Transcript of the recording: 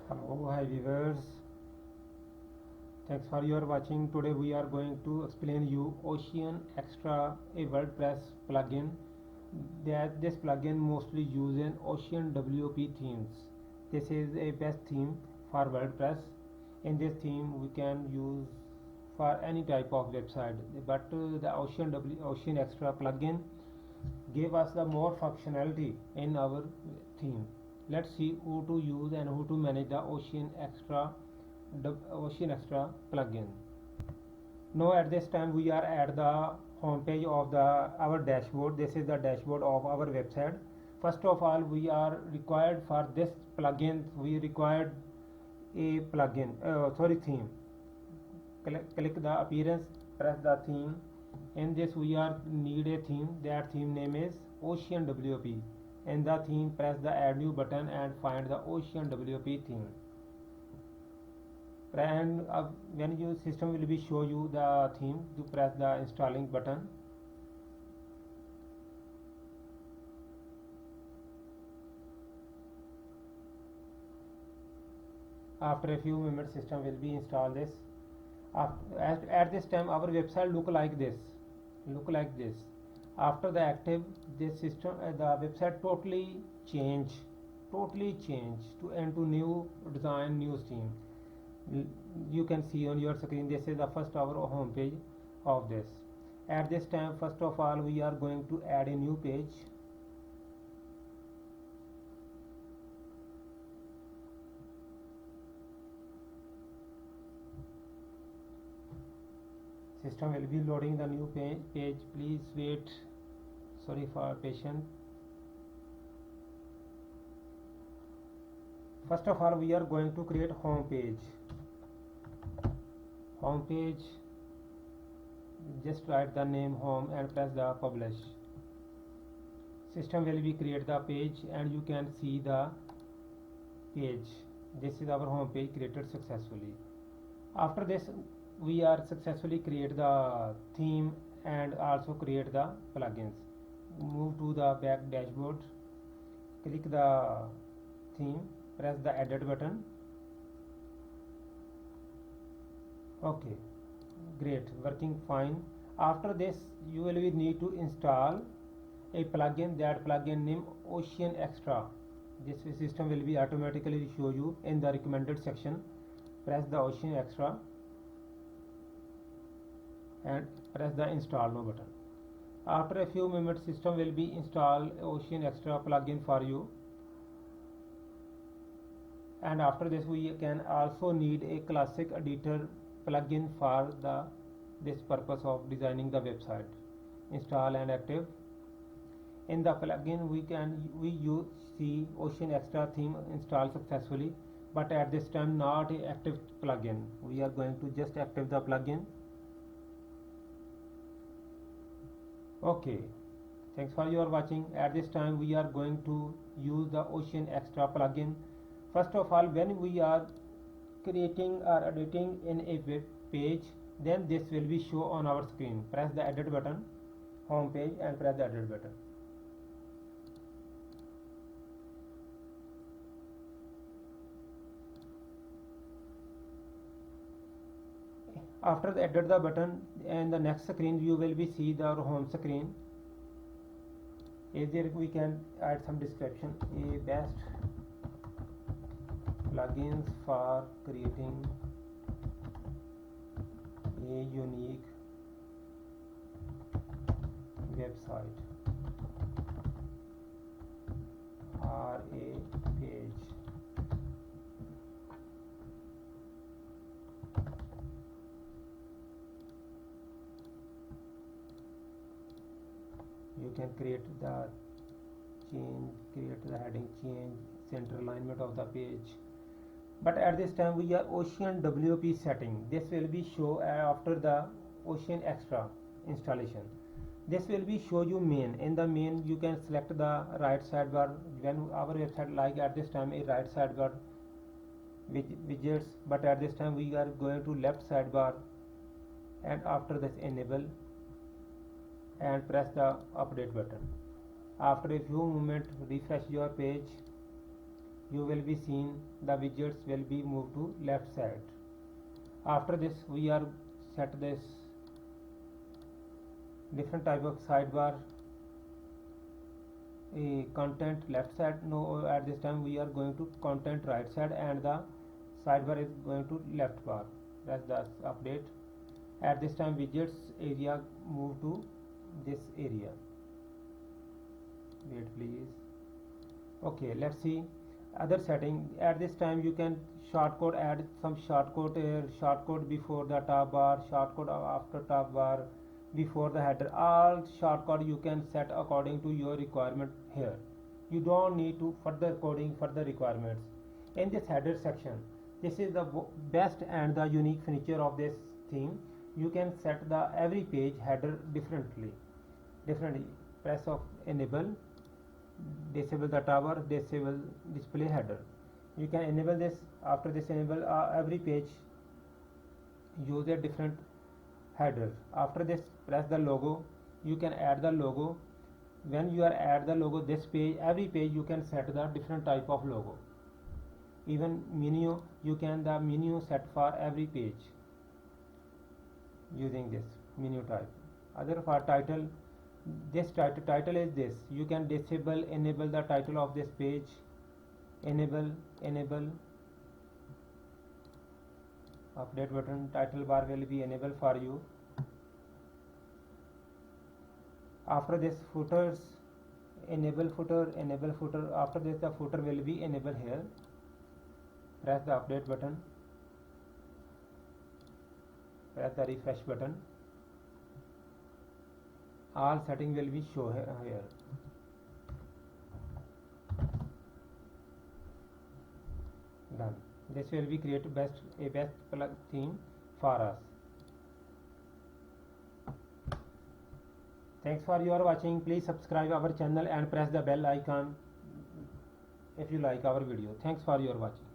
Hello, hi viewers. Thanks for your watching. Today we are going to explain you Ocean Extra, a WordPress plugin. That this plugin mostly uses Ocean WP themes. This is a best theme for WordPress. In this theme, we can use for any type of website. But the Ocean Extra plugin gave us the more functionality in our theme. Let's see who to use and who to manage the Ocean Extra plugin. Now at this time we are at the home page of our dashboard. This is the dashboard of our website. First of all, we are required for this plugin. We required a plugin. Theme. Click the appearance. Press the theme. In this we are need a theme. That theme name is Ocean WP. In the theme, press the add new button and find the Ocean WP theme. And when your system will be show you the theme, to press the installing button. After a few minutes, system will be install this. At this time, our website look like this. After the active, this system, the website totally change to new design, new theme. You can see on your screen, this is the first our home page of this. At this time, first of all, we are going to add a new page. System will be loading the new page. Please wait. Sorry for patience. First of all, we are going to create home page. Just write the name home and press the publish. System will be create the page and you can see the page. This is our home page created successfully. After this, we are successfully create the theme and also create the plugins. Move to the back dashboard, click the theme, press the edit button. Okay, great, working fine. After this, you will need to install a plugin. That plugin name Ocean Extra. This system will be automatically show you in the recommended section. Press the Ocean Extra and press the install now button. After a few minutes, system will be install Ocean Extra plugin for you. And after this, we can also need a classic editor plugin for this purpose of designing the website. Install and active. In the plugin, we see Ocean Extra theme installed successfully, but at this time not a active plugin. We are going to just active the plugin. Okay, thanks for your watching. At this time we are going to use the Ocean Extra plugin. First of all, when we are creating or editing in a web page, then this will be show on our screen. Press the edit button, home page, and press the edit button. After the edit the button, and the next screen you will be see the home screen. Here we can add some description. A best plugins for creating a unique website or a page. You can create the heading, change center alignment of the page. But at this time we are Ocean WP setting. This will be show after the Ocean Extra installation. This will be show you main. In the main, you can select the right sidebar. When our website like at this time a right sidebar widgets, but at this time we are going to left sidebar, and after this enable and press the update button. After a few moments, refresh your page. you will be seen the widgets will be moved to left side. After this we are set this different type of sidebar, a content left side. No, at this time we are going to content right side and the sidebar is going to left bar. That's the update. At this time widgets area move to this area. Wait please. Okay, let's see other setting. At this time you can shortcode, add some shortcode here, shortcode before the top bar, shortcode after top bar, before the header. All shortcode you can set according to your requirement here. You don't need to further coding further requirements. In this header section, this is the best and the unique feature of this theme. You can set the every page header differently. Press of enable, disable the tower, disable display header. You can enable this. After this enable, every page use a different header. After this press the logo, you can add the logo. When you are add the logo, this page, every page you can set the different type of logo. Even menu, you can the menu set for every page using this menu type. Other for title, this title is this. You can disable enable the title of this page. Enable update button, title bar will be enabled for you. After this footers, enable footer. After this the footer will be enabled here. Press the update button, press the refresh button. All setting will be show here. Done. This will be create a best plug theme for us. Thanks for your watching. Please subscribe our channel and press the bell icon if you like our video. Thanks for your watching.